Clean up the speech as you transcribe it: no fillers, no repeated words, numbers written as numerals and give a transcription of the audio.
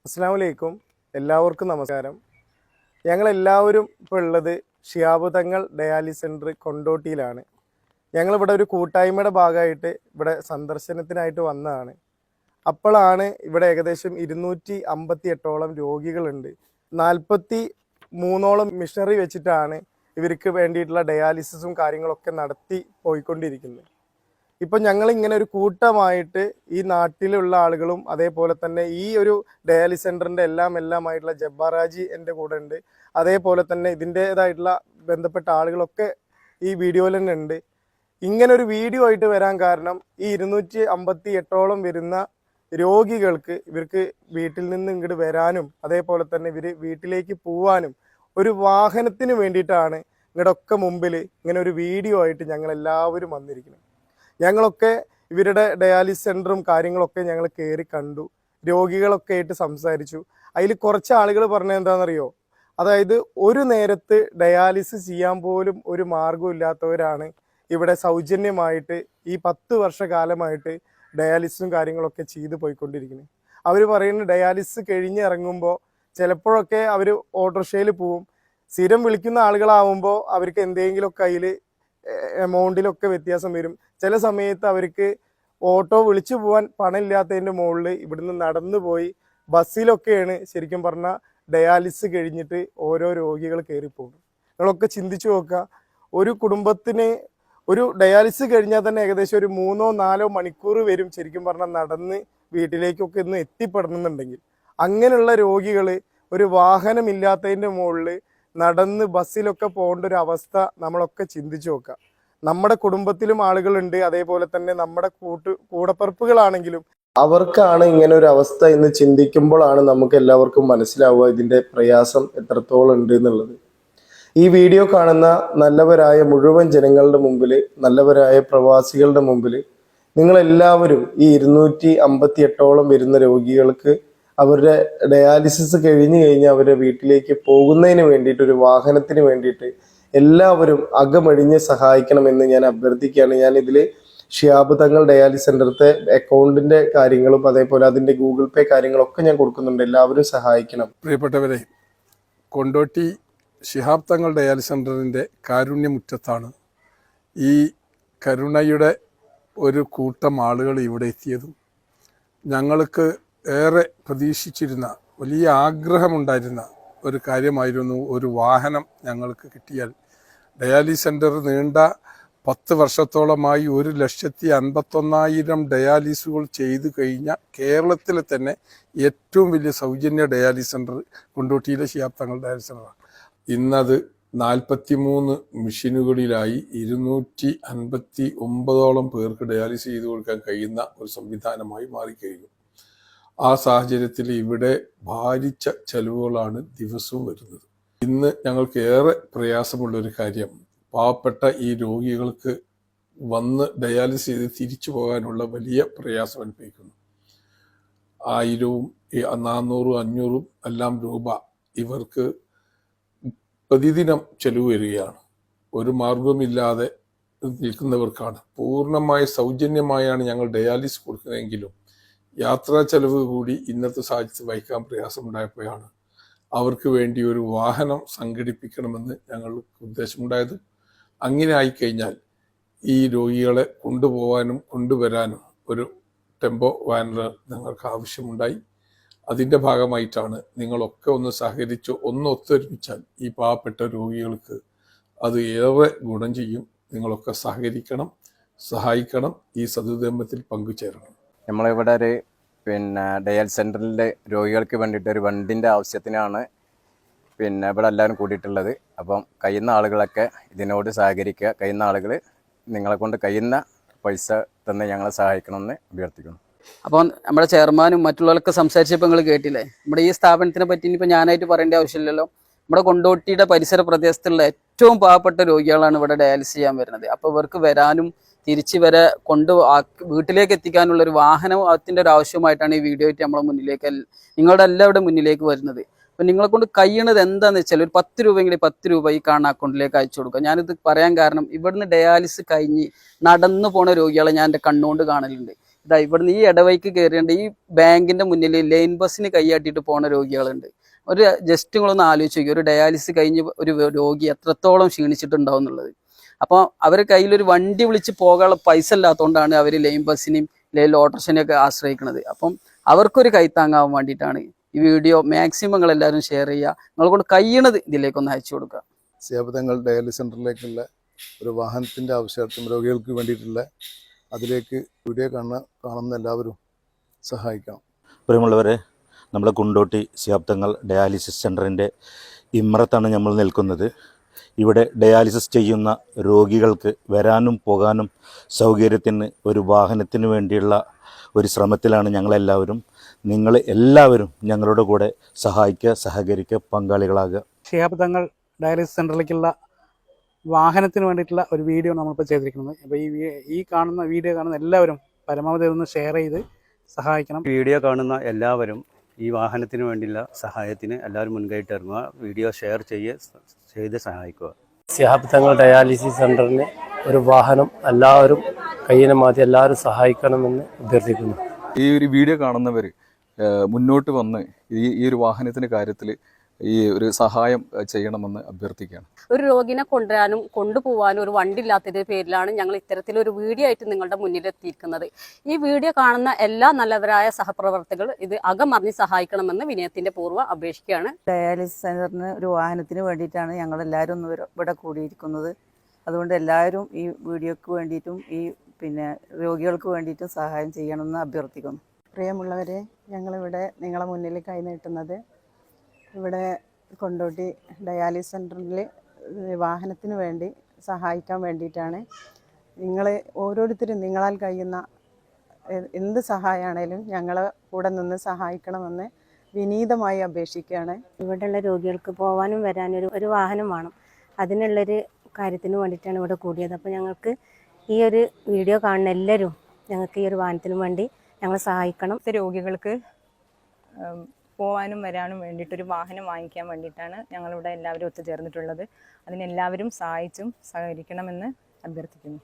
അസ്സലാമു എല്ലാവർക്കും നമസ്കാരം. ഞങ്ങളെല്ലാവരും ഇപ്പോൾ ഉള്ളത് ഷിഹാബ് തങ്ങൾ ഡയാലിസിസ് സെൻറ്റർ കൊണ്ടോട്ടിയിലാണ്. ഞങ്ങളിവിടെ ഒരു കൂട്ടായ്മയുടെ ഭാഗമായിട്ട് ഇവിടെ സന്ദർശനത്തിനായിട്ട് വന്നതാണ്. അപ്പോഴാണ് ഇവിടെ ഏകദേശം 258ഓളം രോഗികളുണ്ട്. 43ഓളം മിഷനറി വെച്ചിട്ടാണ് ഇവർക്ക് വേണ്ടിയിട്ടുള്ള ഡയാലിസിസും കാര്യങ്ങളൊക്കെ നടത്തി പോയിക്കൊണ്ടിരിക്കുന്നത്. ഇപ്പം ഞങ്ങളിങ്ങനെ ഒരു കൂട്ടമായിട്ട് ഈ നാട്ടിലുള്ള ആളുകളും അതേപോലെ തന്നെ ഈ ഒരു ഡയാലിസിസ് സെൻ്ററിൻ്റെ എല്ലാമായിട്ടുള്ള ജബ്ബാറാജി എൻ്റെ കൂടെ ഉണ്ട്. അതേപോലെ തന്നെ ഇതിൻ്റേതായിട്ടുള്ള ബന്ധപ്പെട്ട ആളുകളൊക്കെ ഈ വീഡിയോയിൽ തന്നെ ഉണ്ട്. ഇങ്ങനെ ഒരു വീഡിയോ ആയിട്ട് വരാൻ കാരണം ഈ 258ഓളം വരുന്ന രോഗികൾക്ക് ഇവർക്ക് വീട്ടിൽ നിന്ന് ഇങ്ങോട്ട് വരാനും അതേപോലെ തന്നെ ഇവർ വീട്ടിലേക്ക് പോവാനും ഒരു വാഹനത്തിന് വേണ്ടിയിട്ടാണ് ഇങ്ങോട്ടൊക്കെ മുമ്പിൽ ഇങ്ങനെ ഒരു വീഡിയോ ആയിട്ട് ഞങ്ങളെല്ലാവരും വന്നിരിക്കുന്നത്. ഞങ്ങളൊക്കെ ഇവരുടെ ഡയാലിസിസ് സെൻ്ററും കാര്യങ്ങളൊക്കെ ഞങ്ങൾ കയറി കണ്ടു, രോഗികളൊക്കെ ആയിട്ട് സംസാരിച്ചു. അതിൽ കുറച്ച് ആളുകൾ പറഞ്ഞത് എന്താണെന്നറിയോ, അതായത് ഒരു നേരത്ത് ഡയാലിസിസ് ചെയ്യാൻ പോലും ഒരു മാർഗമില്ലാത്തവരാണ് ഇവിടെ സൗജന്യമായിട്ട് ഈ 10 വർഷക്കാലമായിട്ട് ഡയാലിസിസും കാര്യങ്ങളൊക്കെ ചെയ്ത് പോയിക്കൊണ്ടിരിക്കുന്നത്. അവർ പറയുന്നത് ഡയാലിസിസ് കഴിഞ്ഞ് ഇറങ്ങുമ്പോൾ ചിലപ്പോഴൊക്കെ അവർ ഓട്ടോറിക്ഷയിൽ പോവും. സ്ഥിരം വിളിക്കുന്ന ആളുകളാവുമ്പോൾ അവർക്ക് എന്തെങ്കിലുമൊക്കെ അതിൽ എമൗണ്ടിലൊക്കെ വ്യത്യാസം വരും. ചില സമയത്ത് അവർക്ക് ഓട്ടോ വിളിച്ചു പോകാൻ പണമില്ലാത്തതിൻ്റെ മുകളിൽ ഇവിടുന്ന് നടന്നു പോയി ബസ്സിലൊക്കെയാണ് ശരിക്കും പറഞ്ഞാൽ ഡയാലിസിസ് കഴിഞ്ഞിട്ട് ഓരോ രോഗികൾ കയറിപ്പോകും. നിങ്ങളൊക്കെ ചിന്തിച്ചു നോക്കുക, ഒരു കുടുംബത്തിന് ഒരു ഡയാലിസിസ് കഴിഞ്ഞാൽ തന്നെ ഏകദേശം ഒരു 3-4 മണിക്കൂർ വരും ശരിക്കും പറഞ്ഞാൽ നടന്ന് വീട്ടിലേക്കൊക്കെ ഒന്ന് എത്തിപ്പെടണമെന്നുണ്ടെങ്കിൽ. അങ്ങനെയുള്ള രോഗികൾ ഒരു വാഹനമില്ലാത്തതിൻ്റെ മുകളിൽ നടന്ന് ബസ്സിലൊക്കെ പോകേണ്ട ഒരു അവസ്ഥ നമ്മളൊക്കെ ചിന്തിച്ചു നോക്കുക. നമ്മുടെ കുടുംബത്തിലും ആളുകളുണ്ട്, അതേപോലെ തന്നെ നമ്മുടെ കൂടപ്പിറപ്പുകളാണെങ്കിലും അവർക്കാണ് ഇങ്ങനെ ഒരു അവസ്ഥ എന്ന് ചിന്തിക്കുമ്പോഴാണ് നമുക്ക് എല്ലാവർക്കും മനസ്സിലാവുക ഇതിൻ്റെ പ്രയാസം എത്രത്തോളം ഉണ്ട് എന്നുള്ളത്. ഈ വീഡിയോ കാണുന്ന നല്ലവരായ മുഴുവൻ ജനങ്ങളുടെ മുമ്പിൽ, നല്ലവരായ പ്രവാസികളുടെ മുമ്പിൽ നിങ്ങളെല്ലാവരും ഈ 258ഓളം വരുന്ന രോഗികൾക്ക് അവരുടെ ഡയാലിസിസ് കഴിഞ്ഞ് കഴിഞ്ഞ് അവരുടെ വീട്ടിലേക്ക് പോകുന്നതിന് വേണ്ടിയിട്ട് ഒരു വാഹനത്തിന് വേണ്ടിയിട്ട് എല്ലാവരും അകമഴിഞ്ഞ് സഹായിക്കണമെന്ന് ഞാൻ അഭ്യർത്ഥിക്കുകയാണ്. ഞാൻ ഇതിൽ ഷിഹാബ് തങ്ങൾ ഡയാലിസിസ് സെൻ്ററത്തെ അക്കൗണ്ടിൻ്റെ കാര്യങ്ങളും അതേപോലെ അതിൻ്റെ ഗൂഗിൾ പേ കാര്യങ്ങളൊക്കെ ഞാൻ കൊടുക്കുന്നുണ്ട്. എല്ലാവരും സഹായിക്കണം. പ്രിയപ്പെട്ടവരെ, കൊണ്ടോട്ടി ഷിഹാബ് തങ്ങൾ ഡയാലിസിസ് സെൻ്ററിൻ്റെ കാരുണ്യമുറ്റത്താണ് ഈ കരുണയുടെ ഒരു കൂട്ടം ആളുകൾ ഇവിടെ എത്തിയതും. ഞങ്ങൾക്ക് ഏറെ പ്രതീക്ഷിച്ചിരുന്ന, വലിയ ആഗ്രഹമുണ്ടായിരുന്ന ഒരു കാര്യമായിരുന്നു ഒരു വാഹനം ഞങ്ങൾക്ക് കിട്ടിയാൽ. ഡയാലിസിസ് സെൻ്റർ നീണ്ട 10 വർഷത്തോളമായി 1,51,000 ഡയാലിസുകൾ ചെയ്തു കഴിഞ്ഞ കേരളത്തിലെ തന്നെ ഏറ്റവും വലിയ സൗജന്യ dialysis centre കൊണ്ടോട്ടിയിലെ Shihab Thangal dialysis സെൻ്ററാണ്. ഇന്നത് 43 മെഷീനുകളിലായി 259ഓളം പേർക്ക് ഡയാലിസിസ് ചെയ്തു കൊടുക്കാൻ കഴിയുന്ന ഒരു സംവിധാനമായി മാറിക്കഴിഞ്ഞു. ആ സാഹചര്യത്തിൽ ഇവിടെ ഭാരിച്ച ചെലവുകളാണ് ദിവസവും വരുന്നത്. ഇന്ന് ഞങ്ങൾക്ക് ഏറെ പ്രയാസമുള്ളൊരു കാര്യം, പാവപ്പെട്ട ഈ രോഗികൾക്ക് വന്ന് ഡയാലിസിസ് ചെയ്ത് തിരിച്ചു പോകാനുള്ള വലിയ പ്രയാസം അനുഭവിക്കുന്നു. 1000, 400, 500 എല്ലാം രൂപ ഇവർക്ക് പ്രതിദിനം ചെലവ് വരികയാണ്. ഒരു മാർഗവുമില്ലാതെ നിൽക്കുന്നവർക്കാണ്. പൂർണ്ണമായ സൗജന്യമായാണ് ഞങ്ങൾ ഡയാലിസിസ് കൊടുക്കുന്നതെങ്കിലും യാത്രാ ചെലവ് കൂടി ഇന്നത്തെ സാഹചര്യത്തിൽ വഹിക്കാൻ പ്രയാസമുണ്ടായപ്പോഴാണ് അവർക്ക് വേണ്ടി ഒരു വാഹനം സംഘടിപ്പിക്കണമെന്ന് ഞങ്ങൾക്ക് ഉദ്ദേശമുണ്ടായത്. അങ്ങനെ ആയിക്കഴിഞ്ഞാൽ ഈ രോഗികളെ കൊണ്ടുപോകാനും കൊണ്ടുവരാനും ഒരു ടെമ്പോ വാനർ ഞങ്ങൾക്ക് ആവശ്യമുണ്ടായി. അതിൻ്റെ ഭാഗമായിട്ടാണ് നിങ്ങളൊക്കെ ഒന്ന് സഹകരിച്ച് ഒത്തൊരുമിച്ചാൽ ഈ പാവപ്പെട്ട രോഗികൾക്ക് അത് ഏറെ ഗുണം ചെയ്യും. നിങ്ങളൊക്കെ സഹകരിക്കണം, സഹായിക്കണം, ഈ സതുദ്യമത്തിൽ പങ്കുചേരണം. നമ്മളിവിടെ ഒരു ഡയാലിസിസ് സെൻ്ററിലെ രോഗികൾക്ക് വേണ്ടിയിട്ട് ഒരു വണ്ടിൻ്റെ ആവശ്യത്തിനാണ് ഇവിടെ എല്ലാവരും കൂടിയിട്ടുള്ളത്. അപ്പം കഴിയുന്ന ആളുകളൊക്കെ ഇതിനോട് സഹകരിക്കുക. കഴിയുന്ന ആളുകൾ നിങ്ങളെ കൊണ്ട് കഴിയുന്ന പൈസ തന്നെ ഞങ്ങളെ സഹായിക്കണമെന്ന് അഭ്യർത്ഥിക്കുന്നു. അപ്പോൾ നമ്മുടെ ചെയർമാനും മറ്റുള്ളവരൊക്കെ സംസാരിച്ചപ്പോൾ നിങ്ങൾ കേട്ടില്ലേ, നമ്മുടെ ഈ സ്ഥാപനത്തിനെ പറ്റി ഇനിയിപ്പോൾ ഞാനായിട്ട് പറയേണ്ട ആവശ്യമില്ലല്ലോ. നമ്മുടെ കൊണ്ടോട്ടിയുടെ പരിസര പ്രദേശത്തുള്ള ഏറ്റവും പാവപ്പെട്ട രോഗികളാണ് ഇവിടെ ഡയാലിസിസ് ചെയ്യാൻ വരുന്നത്. അപ്പോൾ ഇവർക്ക് വരാനും തിരിച്ച് വരെ വീട്ടിലേക്ക് എത്തിക്കാനുള്ള ഒരു വാഹനത്തിൻ്റെ ഒരു ആവശ്യമായിട്ടാണ് ഈ വീഡിയോ ആയിട്ട് നമ്മളെ മുന്നിലേക്ക് നിങ്ങളുടെ എല്ലാവരുടെ മുന്നിലേക്ക് വരുന്നത്. അപ്പം നിങ്ങളെ കൊണ്ട് കഴിയണത് എന്താണെന്ന് വെച്ചാൽ ഒരു 10 രൂപയെങ്കിലും 10 രൂപ ഈ കാണുന്ന അക്കൗണ്ടിലേക്ക് അയച്ചു കൊടുക്കുക. ഞാനിത് പറയാൻ കാരണം ഇവിടുന്ന് ഡയാലിസിസ് കഴിഞ്ഞ് നടന്നു പോണ രോഗികളെ ഞാൻ എൻ്റെ കണ്ണുകൊണ്ട് കാണലുണ്ട്. ഇതാ ഇവിടുന്ന് ഈ ഇടവഴിക്ക് കയറിയുണ്ട് ഈ ബാങ്കിന്റെ മുന്നിൽ ലൈൻ ബസ്സിന് കൈയാട്ടിയിട്ട് പോണ രോഗികളുണ്ട്. ഒരു ജസ്റ്റ് നിങ്ങളൊന്ന് ആലോചിച്ച് നോക്കി, ഒരു ഡയാലിസിസ് കഴിഞ്ഞ് ഒരു രോഗി എത്രത്തോളം ക്ഷീണിച്ചിട്ടുണ്ടാവും എന്നുള്ളത്. അപ്പോൾ അവർ കയ്യിലൊരു വണ്ടി വിളിച്ച് പോകാനുള്ള പൈസ ഇല്ലാത്തതുകൊണ്ടാണ് അവർ ലൈൻ ബസ്സിനെയും ലൈൻ ഓട്ടോറിക്ഷനെയൊക്കെ ആശ്രയിക്കുന്നത്. അപ്പം അവർക്കൊരു കൈത്താങ്ങാവാൻ വേണ്ടിയിട്ടാണ് ഈ വീഡിയോ മാക്സിമം നിങ്ങൾ എല്ലാവരും ഷെയർ ചെയ്യുക. നിങ്ങളെ കൊണ്ട് കഴിയണത് ഇതിലേക്കൊന്ന് അയച്ചു കൊടുക്കുക. ശിഹാബ് തങ്ങൾ ഡയാലിസിസ് സെൻ്ററിലേക്കുള്ള ഒരു വാഹനത്തിൻ്റെ ആവശ്യാർത്ഥം രോഗികൾക്ക് വേണ്ടിയിട്ടുള്ള അതിലേക്ക് വീഡിയോ കാണുന്ന എല്ലാവരും സഹായിക്കണം. പ്രിയമുള്ളവരെ, നമ്മളെ കുണ്ടോട്ടി ശിഹാബ് തങ്ങൾ ഡയാലിസിസ് സെൻ്ററിൻ്റെ ഇമ്മറത്താണ് നമ്മൾ നിൽക്കുന്നത്. ഇവിടെ ഡയാലിസിസ് ചെയ്യുന്ന രോഗികൾക്ക് വരാനും പോകാനും സൗകര്യത്തിന് ഒരു വാഹനത്തിന് വേണ്ടിയുള്ള ഒരു ശ്രമത്തിലാണ് ഞങ്ങളെല്ലാവരും. നിങ്ങൾ എല്ലാവരും ഞങ്ങളുടെ കൂടെ സഹായിക്കുക, സഹകരിക്കുക, പങ്കാളികളാകുക. ശിഹാബ് തങ്ങൾ ഡയാലിസിസ് സെൻ്ററിലേക്കുള്ള വാഹനത്തിന് വേണ്ടിയിട്ടുള്ള ഒരു വീഡിയോ നമ്മളിപ്പോൾ ചെയ്തിരിക്കുന്നത്. അപ്പോൾ ഈ കാണുന്ന വീഡിയോ കാണുന്ന എല്ലാവരും പരമാവധി ഒന്ന് ഷെയർ ചെയ്ത് സഹായിക്കണം. വീഡിയോ കാണുന്ന എല്ലാവരും ഈ വാഹനത്തിന് വേണ്ടിയുള്ള സഹായത്തിന് എല്ലാവരും മുൻകൈയിട്ട് ഇറങ്ങുക, വീഡിയോ ഷെയർ ചെയ്ത് സഹായിക്കുക. ശിഹാബ് തങ്ങൾ ഡയാലിസിസ് സെൻ്ററിന് ഒരു വാഹനം എല്ലാവരും കയ്യിനുമാതി എല്ലാവരും സഹായിക്കണമെന്ന് അഭ്യർത്ഥിക്കുന്നു. ഈ ഒരു വീഡിയോ കാണുന്നവർ മുന്നോട്ട് വന്ന് ഈ ഒരു വാഹനത്തിൻ്റെ കാര്യത്തിൽ ഈ ഒരു സഹായം ചെയ്യണമെന്ന് അഭ്യർത്ഥിക്കുകയാണ്. ഒരു രോഗിനെ കൊണ്ടുവരാനും കൊണ്ടുപോകാനും ഒരു വണ്ടി ഇല്ലാത്തതിന്റെ പേരിലാണ് ഞങ്ങൾ ഇത്തരത്തിലൊരു വീഡിയോ ആയിട്ട് നിങ്ങളുടെ മുന്നിലെത്തിയിരിക്കുന്നത്. ഈ വീഡിയോ കാണുന്ന എല്ലാ നല്ലവരായ സഹപ്രവർത്തകർ ഇത് അകമറിഞ്ഞ് സഹായിക്കണമെന്ന് വിനയത്തിന്റെ പൂർവ്വ അപേക്ഷിക്കുകയാണ്. ഡയാലിസിസ് സെൻ്ററിന് ഒരു വാഹനത്തിന് വേണ്ടിയിട്ടാണ് ഞങ്ങളെല്ലാവരും ഒന്ന് ഇവിടെ കൂടിയിരിക്കുന്നത്. അതുകൊണ്ട് എല്ലാവരും ഈ വീഡിയോക്ക് വേണ്ടിയിട്ടും ഈ രോഗികൾക്ക് വേണ്ടിയിട്ടും സഹായം ചെയ്യണമെന്ന് അഭ്യർത്ഥിക്കുന്നു. പ്രിയമുള്ളവരെ, ഞങ്ങളിവിടെ നിങ്ങളെ മുന്നിൽ കൈനീട്ടുന്നത് ഇവിടെ കൊണ്ടോട്ടി ഡയാലിസിസ് സെൻ്ററിൽ വാഹനത്തിന് വേണ്ടി സഹായിക്കാൻ വേണ്ടിയിട്ടാണ്. നിങ്ങൾ ഓരോരുത്തരും നിങ്ങളാൽ കഴിയുന്ന എന്ത് സഹായമാണേലും ഞങ്ങളെ കൂടെ നിന്ന് സഹായിക്കണമെന്ന് വിനീതമായി അപേക്ഷിക്കുകയാണ്. ഇവിടെയുള്ള രോഗികൾക്ക് പോകാനും വരാനും ഒരു വാഹനം വേണം. അതിനുള്ളൊരു കാര്യത്തിന് വേണ്ടിയിട്ടാണ് ഇവിടെ കൂടിയത്. അപ്പോൾ ഞങ്ങൾക്ക് ഈ ഒരു വീഡിയോ കാണുന്ന എല്ലാവരും ഞങ്ങൾക്ക് ഈ ഒരു വാഹനത്തിന് വേണ്ടി ഞങ്ങൾ സഹായിക്കണം. രോഗികൾക്ക് പോകാനും വരാനും വേണ്ടിയിട്ടൊരു വാഹനം വാങ്ങിക്കാൻ വേണ്ടിയിട്ടാണ് ഞങ്ങളിവിടെ എല്ലാവരും ഒത്തുചേർന്നിട്ടുള്ളത്. അതിനെല്ലാവരും സഹായിച്ചും സഹകരിക്കണമെന്ന് അഭ്യർത്ഥിക്കുന്നു.